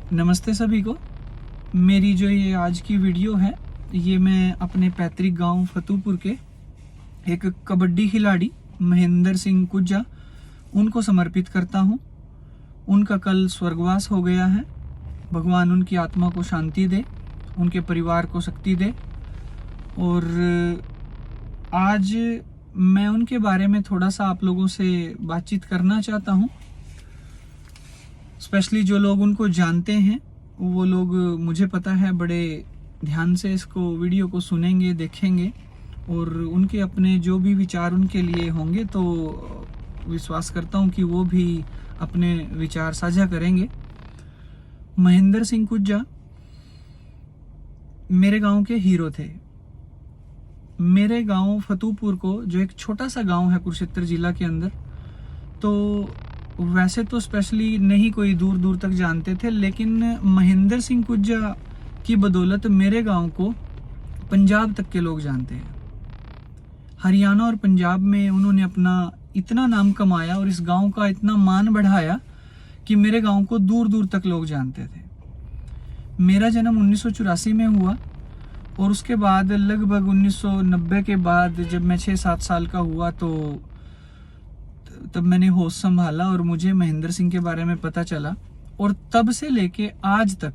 नमस्ते सभी को। मेरी जो ये आज की वीडियो है ये मैं अपने पैतृक गांव फतूपुर के एक कबड्डी खिलाड़ी महेंद्र सिंह कुज्जा उनको समर्पित करता हूं। उनका कल स्वर्गवास हो गया है। भगवान उनकी आत्मा को शांति दे, उनके परिवार को शक्ति दे। और आज मैं उनके बारे में थोड़ा सा आप लोगों से बातचीत करना चाहता हूं। स्पेशली जो लोग उनको जानते हैं वो लोग, मुझे पता है, बड़े ध्यान से इसको वीडियो को सुनेंगे, देखेंगे और उनके अपने जो भी विचार उनके लिए होंगे तो विश्वास करता हूं कि वो भी अपने विचार साझा करेंगे। महेंद्र सिंह कुज्जा मेरे गांव के हीरो थे। मेरे गांव फतूपुर को, जो एक छोटा सा गांव है कुरुक्षेत्र जिला के अंदर, तो वैसे तो स्पेशली नहीं कोई दूर दूर तक जानते थे, लेकिन महेंद्र सिंह कुज्जा की बदौलत मेरे गांव को पंजाब तक के लोग जानते हैं। हरियाणा और पंजाब में उन्होंने अपना इतना नाम कमाया और इस गांव का इतना मान बढ़ाया कि मेरे गांव को दूर दूर तक लोग जानते थे। मेरा जन्म 1984 में हुआ और उसके बाद लगभग 1990 के बाद जब मैं 6-7 साल का हुआ तो तब मैंने होश संभाला और मुझे महेंद्र सिंह के बारे में पता चला। और तब से लेके आज तक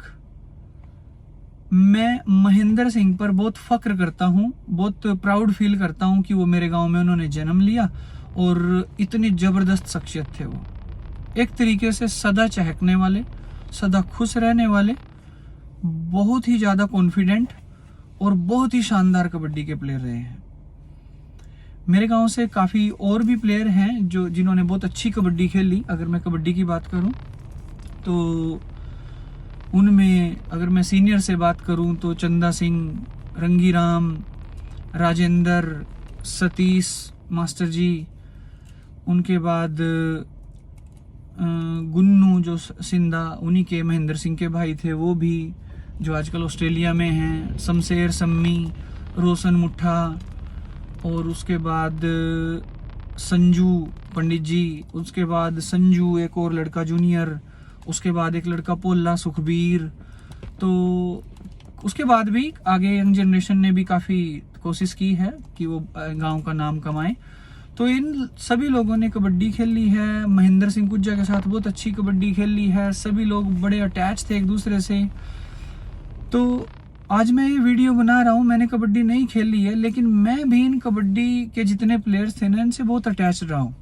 मैं महेंद्र सिंह पर बहुत फक्र करता हूँ, बहुत प्राउड फील करता हूँ कि वो मेरे गांव में उन्होंने जन्म लिया और इतनी जबरदस्त शख्सियत थे। वो एक तरीके से सदा चहकने वाले, सदा खुश रहने वाले, बहुत ही ज्यादा कॉन्फिडेंट और बहुत ही शानदार कबड्डी के प्लेयर रहे हैं। मेरे गांव से काफ़ी और भी प्लेयर हैं जिन्होंने बहुत अच्छी कबड्डी खेली। अगर मैं कबड्डी की बात करूं तो उनमें अगर मैं सीनियर से बात करूं तो चंदा सिंह, रंगीराम, राजेंद्र, सतीश मास्टर जी, उनके बाद गुन्नू जो सिंधा, उन्हीं के महेंद्र सिंह के भाई थे, वो भी जो आजकल ऑस्ट्रेलिया में हैं, शमशेर सम्मी, रोशन मुट्ठा, और उसके बाद संजू पंडित जी, उसके बाद संजू एक और लड़का जूनियर, उसके बाद एक लड़का पोला सुखबीर। तो उसके बाद भी आगे यंग जनरेशन ने भी काफ़ी कोशिश की है कि वो गांव का नाम कमाए। तो इन सभी लोगों ने कबड्डी खेली है, महेंद्र सिंह कुज्जा के साथ बहुत अच्छी कबड्डी खेली है। सभी लोग बड़े अटैच थे एक दूसरे से। तो आज मैं ये वीडियो बना रहा हूँ। मैंने कबड्डी नहीं खेली है, लेकिन मैं भी इन कबड्डी के जितने प्लेयर्स थे ना, इनसे बहुत अटैच रहा हूँ।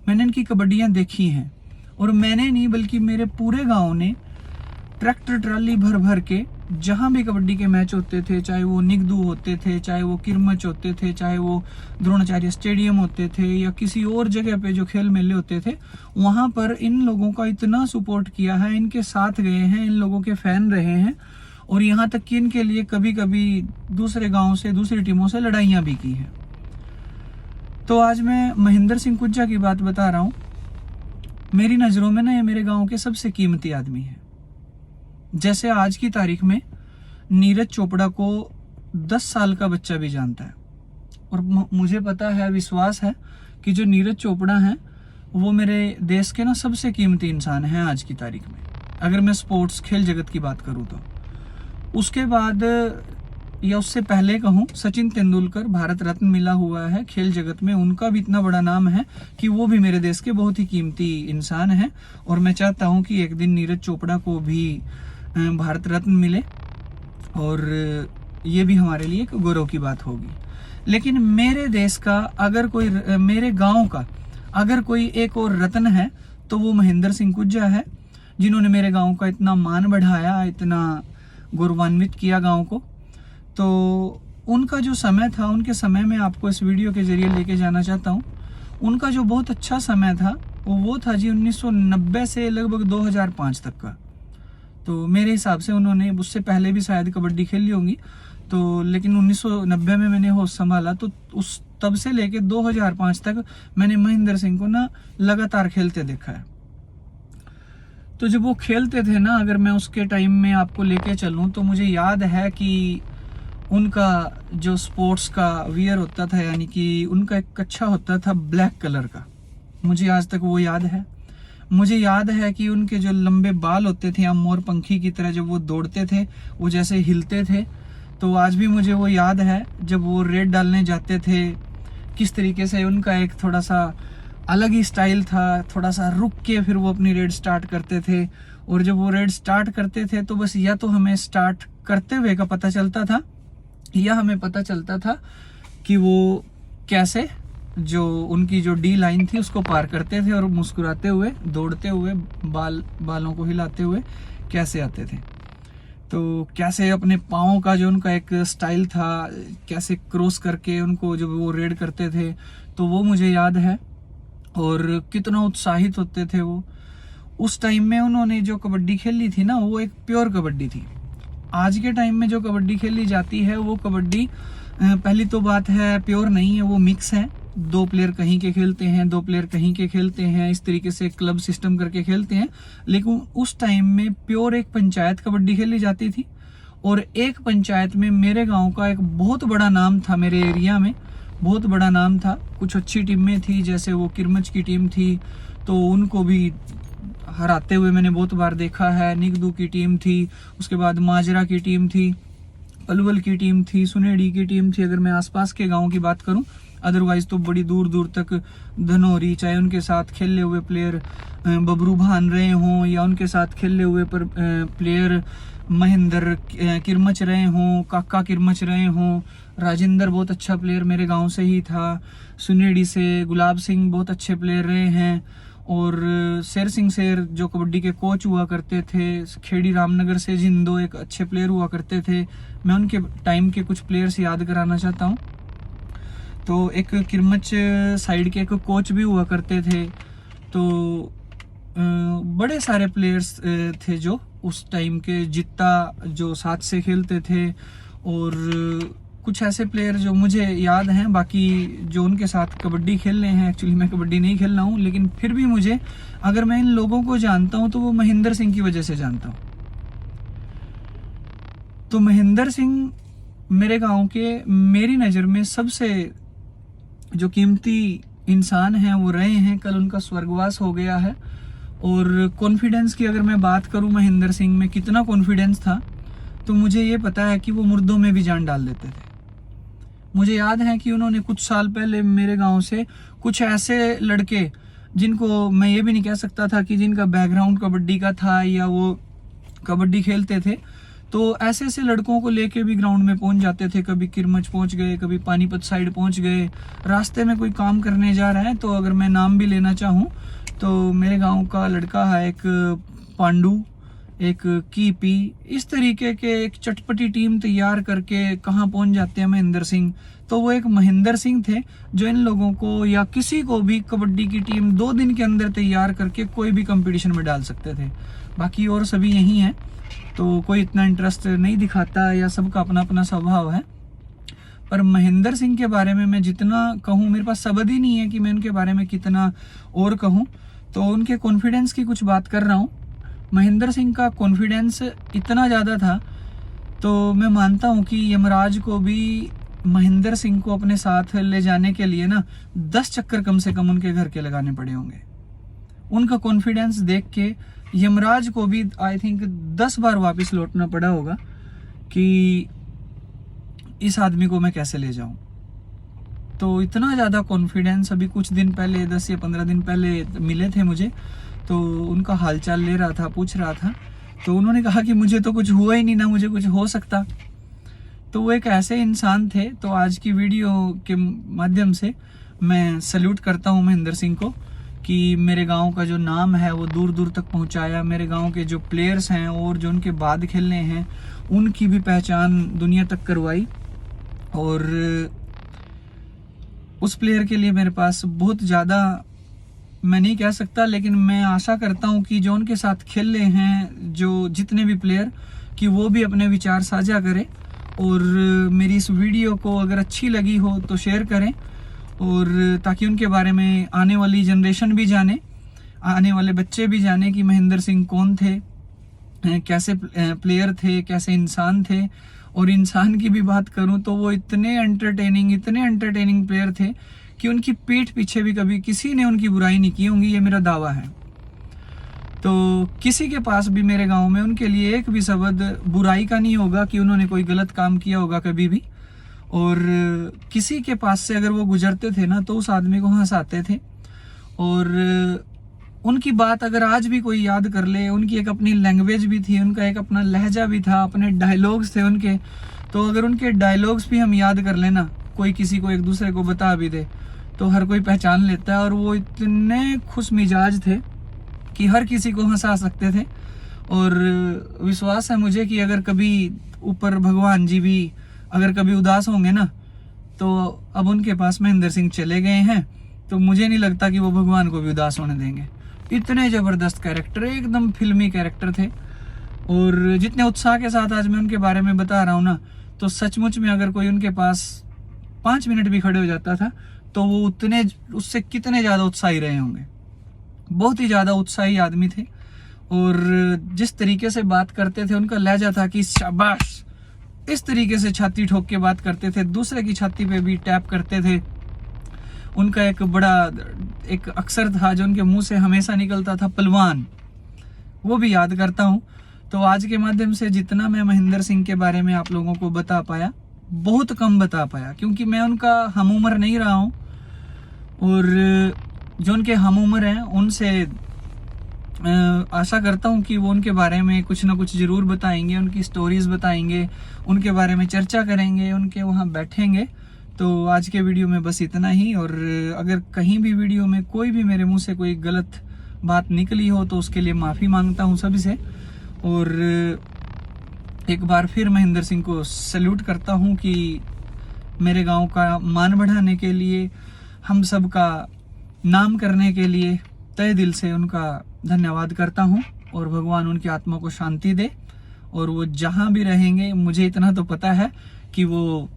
मैंने इनकी कबड्डियाँ देखी हैं और मैंने नहीं बल्कि मेरे पूरे गांव ने ट्रैक्टर ट्राली भर भर के जहाँ भी कबड्डी के मैच होते थे, चाहे वो निगदू होते थे, चाहे वो किरमच होते थे, चाहे वो द्रोणाचार्य स्टेडियम होते थे या किसी और जगह पे जो खेल मेले होते थे, वहाँ पर इन लोगों का इतना सपोर्ट किया है, इनके साथ गए हैं, इन लोगों के फैन रहे हैं और यहाँ तक कि इनके लिए कभी कभी दूसरे गांव से, दूसरी टीमों से लड़ाइयाँ भी की हैं। तो आज मैं महेंद्र सिंह कुज्जा की बात बता रहा हूँ। मेरी नज़रों में ना ये मेरे गांव के सबसे कीमती आदमी हैं। जैसे आज की तारीख में नीरज चोपड़ा को 10 साल का बच्चा भी जानता है और मुझे पता है, विश्वास है कि जो नीरज चोपड़ा हैं वो मेरे देश के ना सबसे कीमती इंसान हैं आज की तारीख में, अगर मैं स्पोर्ट्स खेल जगत की बात करूँ तो। उसके बाद या उससे पहले कहूँ, सचिन तेंदुलकर भारत रत्न मिला हुआ है खेल जगत में, उनका भी इतना बड़ा नाम है कि वो भी मेरे देश के बहुत ही कीमती इंसान हैं और मैं चाहता हूँ कि एक दिन नीरज चोपड़ा को भी भारत रत्न मिले और ये भी हमारे लिए एक गौरव की बात होगी। लेकिन मेरे देश का अगर कोई, मेरे गाँव का अगर कोई एक और रत्न है तो वो महेंद्र सिंह कुज्जा है, जिन्होंने मेरे गाँव का इतना मान बढ़ाया, इतना गौरवान्वित किया गांव को। तो उनका जो समय था, उनके समय में आपको इस वीडियो के जरिए लेके जाना चाहता हूं। उनका जो बहुत अच्छा समय था वो था जी 1990 से लगभग 2005 तक का। तो मेरे हिसाब से उन्होंने उससे पहले भी शायद कबड्डी खेली होंगी, तो लेकिन 1990 में मैंने होश संभाला तो उस तब से लेके 2005 तक मैंने महेंद्र सिंह को ना लगातार खेलते देखा है। तो जब वो खेलते थे ना, अगर मैं उसके टाइम में आपको लेके चलूं तो मुझे याद है कि उनका जो स्पोर्ट्स का वियर होता था, यानी कि उनका एक कच्छा होता था ब्लैक कलर का, मुझे आज तक वो याद है। मुझे याद है कि उनके जो लंबे बाल होते थे या मोर पंखी की तरह जब वो दौड़ते थे वो जैसे हिलते थे, तो आज भी मुझे वो याद है जब वो रेड डालने जाते थे किस तरीके से उनका एक थोड़ा सा अलग ही स्टाइल था, थोड़ा सा रुक के फिर वो अपनी रेड स्टार्ट करते थे। और जब वो रेड स्टार्ट करते थे तो बस या तो हमें स्टार्ट करते हुए का पता चलता था या हमें पता चलता था कि वो कैसे जो उनकी जो डी लाइन थी उसको पार करते थे और मुस्कुराते हुए, दौड़ते हुए, बालों को हिलाते हुए कैसे आते थे। तो कैसे अपने पाँव का जो उनका एक स्टाइल था, कैसे क्रॉस करके उनको जब वो रेड करते थे, तो वो मुझे याद है। और कितना उत्साहित होते थे वो। उस टाइम में उन्होंने जो कबड्डी खेली थी ना, वो एक प्योर कबड्डी थी। आज के टाइम में जो कबड्डी खेली जाती है वो कबड्डी पहली तो बात है प्योर नहीं है, वो मिक्स है। 2 प्लेयर कहीं के खेलते हैं, 2 प्लेयर कहीं के खेलते हैं, इस तरीके से क्लब सिस्टम करके खेलते हैं। लेकिन उस टाइम में प्योर एक पंचायत कबड्डी खेली जाती थी। और एक पंचायत में मेरे गांव का एक बहुत बड़ा नाम था, मेरे एरिया में बहुत बड़ा नाम था। कुछ अच्छी टीमें थी, जैसे वो किरमच की टीम थी तो उनको भी हराते हुए मैंने बहुत बार देखा है। निगदू की टीम थी, उसके बाद माजरा की टीम थी, पलवल की टीम थी, सुनेड़ी की टीम थी, अगर मैं आसपास के गांव की बात करूं। अदरवाइज तो बड़ी दूर दूर तक धनौरी, चाहे उनके साथ खेले हुए प्लेयर बबरू भान रहे हों या उनके साथ खेले हुए पर प्लेयर महेंद्र किरमच रहे हों, काका किरमच रहे हों। राजेंद्र बहुत अच्छा प्लेयर मेरे गांव से ही था। सुनेड़ी से गुलाब सिंह बहुत अच्छे प्लेयर रहे हैं। और शेर सिंह शेर जो कबड्डी के कोच हुआ करते थे। खेड़ी रामनगर से जिंदो एक अच्छे प्लेयर हुआ करते थे। मैं उनके टाइम के कुछ प्लेयर्स याद कराना चाहता हूँ। तो एक किरमच साइड के एक कोच भी हुआ करते थे। तो बड़े सारे प्लेयर्स थे जो उस टाइम के, जित्ता जो साथ से खेलते थे। और कुछ ऐसे प्लेयर जो मुझे याद हैं। बाकी जो उनके साथ कबड्डी खेल रहे हैं, एक्चुअली मैं कबड्डी नहीं खेल रहा हूँ, लेकिन फिर भी मुझे, अगर मैं इन लोगों को जानता हूँ तो वो महेंद्र सिंह की वजह से जानता हूँ। तो महेंद्र सिंह मेरे गांव के, मेरी नज़र में सबसे जो कीमती इंसान हैं वो रहे हैं। कल उनका स्वर्गवास हो गया है। और कॉन्फिडेंस की अगर मैं बात करूं महेंद्र सिंह में कितना कॉन्फिडेंस था, तो मुझे ये पता है कि वो मुर्दों में भी जान डाल देते थे। मुझे याद है कि उन्होंने कुछ साल पहले मेरे गांव से कुछ ऐसे लड़के, जिनको मैं ये भी नहीं कह सकता था कि जिनका बैकग्राउंड कबड्डी का था या वो कबड्डी खेलते थे, तो ऐसे ऐसे लड़कों को लेके भी ग्राउंड में पहुंच जाते थे। कभी किरमच पहुंच गए, कभी पानीपत साइड पहुंच गए। रास्ते में कोई काम करने जा रहा है तो अगर मैं नाम भी लेना चाहूँ तो मेरे गांव का लड़का है एक पांडू, एक कीपी, इस तरीके के एक चटपटी टीम तैयार करके कहाँ पहुंच जाते हैं महेंद्र सिंह। तो वो एक महेंद्र सिंह थे जो इन लोगों को या किसी को भी कबड्डी की टीम 2 दिन के अंदर तैयार करके कोई भी कंपटीशन में डाल सकते थे। बाकी और सभी यही हैं, तो कोई इतना इंटरेस्ट नहीं दिखाता या सबका अपना अपना स्वभाव है। पर महेंद्र सिंह के बारे में मैं जितना कहूँ, मेरे पास शब्द ही नहीं है कि मैं उनके बारे में कितना और कहूँ। तो उनके कॉन्फिडेंस की कुछ बात कर रहा हूँ। महेंद्र सिंह का कॉन्फिडेंस इतना ज़्यादा था, तो मैं मानता हूँ कि यमराज को भी महेंद्र सिंह को अपने साथ ले जाने के लिए ना 10 चक्कर कम से कम उनके घर के लगाने पड़े होंगे। उनका कॉन्फिडेंस देख के यमराज को भी आई थिंक 10 बार वापस लौटना पड़ा होगा कि इस आदमी को मैं कैसे ले जाऊं। तो इतना ज़्यादा कॉन्फिडेंस। अभी कुछ दिन पहले, 10 या 15 दिन पहले मिले थे मुझे, तो उनका हालचाल ले रहा था, पूछ रहा था। तो उन्होंने कहा कि मुझे तो कुछ हुआ ही नहीं, ना मुझे कुछ हो सकता। तो वो एक ऐसे इंसान थे। तो आज की वीडियो के माध्यम से मैं सैल्यूट करता हूँ महेंद्र सिंह को कि मेरे गांव का जो नाम है वो दूर दूर तक पहुंचाया। मेरे गांव के जो प्लेयर्स हैं और जो उनके बाद खेलने हैं उनकी भी पहचान दुनिया तक करवाई। और उस प्लेयर के लिए मेरे पास बहुत ज़्यादा, मैं नहीं कह सकता, लेकिन मैं आशा करता हूं कि जो उनके साथ खेल रहे हैं, जो जितने भी प्लेयर, कि वो भी अपने विचार साझा करें। और मेरी इस वीडियो को अगर अच्छी लगी हो तो शेयर करें, और ताकि उनके बारे में आने वाली जनरेशन भी जाने, आने वाले बच्चे भी जाने कि महेंद्र सिंह कौन थे, कैसे प्लेयर थे, कैसे इंसान थे। और इंसान की भी बात करूं तो वो इतने एंटरटेनिंग प्लेयर थे कि उनकी पीठ पीछे भी कभी किसी ने उनकी बुराई नहीं की होंगी, ये मेरा दावा है। तो किसी के पास भी मेरे गांव में उनके लिए एक भी शब्द बुराई का नहीं होगा कि उन्होंने कोई गलत काम किया होगा कभी भी। और किसी के पास से अगर वो गुजरते थे ना तो उस आदमी को हंसाते थे। और उनकी बात अगर आज भी कोई याद कर ले, उनकी एक अपनी लैंग्वेज भी थी, उनका एक अपना लहजा भी था, अपने डायलॉग्स थे उनके। तो अगर उनके डायलॉग्स भी हम याद कर लेना, कोई किसी को एक दूसरे को बता भी दे तो हर कोई पहचान लेता है। और वो इतने खुश मिजाज थे कि हर किसी को हंसा सकते थे। और विश्वास है मुझे कि अगर कभी ऊपर भगवान जी भी अगर कभी उदास होंगे ना, तो अब उनके पास महेंद्र सिंह चले गए हैं, तो मुझे नहीं लगता कि वो भगवान को भी उदास होने देंगे। इतने ज़बरदस्त कैरेक्टर, एकदम फिल्मी कैरेक्टर थे। और जितने उत्साह के साथ आज मैं उनके बारे में बता रहा हूँ ना, तो सचमुच में अगर कोई उनके पास 5 मिनट भी खड़े हो जाता था तो वो उतने उससे कितने ज़्यादा उत्साही रहे होंगे। बहुत ही ज़्यादा उत्साही आदमी थे। और जिस तरीके से बात करते थे, उनका लहजा था कि शाबाश, इस तरीके से छाती ठोक के बात करते थे, दूसरे की छाती पे भी टैप करते थे। उनका एक बड़ा एक अक्षर था जो उनके मुंह से हमेशा निकलता था, पलवान, वो भी याद करता हूँ। तो आज के माध्यम से जितना मैं महेंद्र सिंह के बारे में आप लोगों को बता पाया, बहुत कम बता पाया, क्योंकि मैं उनका हम उम्र नहीं रहा हूँ। और जो उनके हम उम्र हैं उनसे आशा करता हूँ कि वो उनके बारे में कुछ ना कुछ ज़रूर बताएंगे, उनकी स्टोरीज बताएंगे, उनके बारे में चर्चा करेंगे, उनके वहाँ बैठेंगे। तो आज के वीडियो में बस इतना ही। और अगर कहीं भी वीडियो में कोई भी मेरे मुंह से कोई गलत बात निकली हो तो उसके लिए माफ़ी मांगता हूँ सभी से। और एक बार फिर महेंद्र सिंह को सैल्यूट करता हूँ कि मेरे गांव का मान बढ़ाने के लिए, हम सब का नाम करने के लिए तहे दिल से उनका धन्यवाद करता हूँ। और भगवान उनकी आत्मा को शांति दे। और वो जहाँ भी रहेंगे, मुझे इतना तो पता है कि वो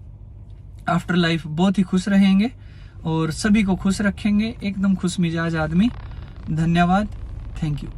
आफ्टर लाइफ बहुत ही खुश रहेंगे और सभी को खुश रखेंगे। एकदम खुश मिजाज आदमी। धन्यवाद, थैंक यू।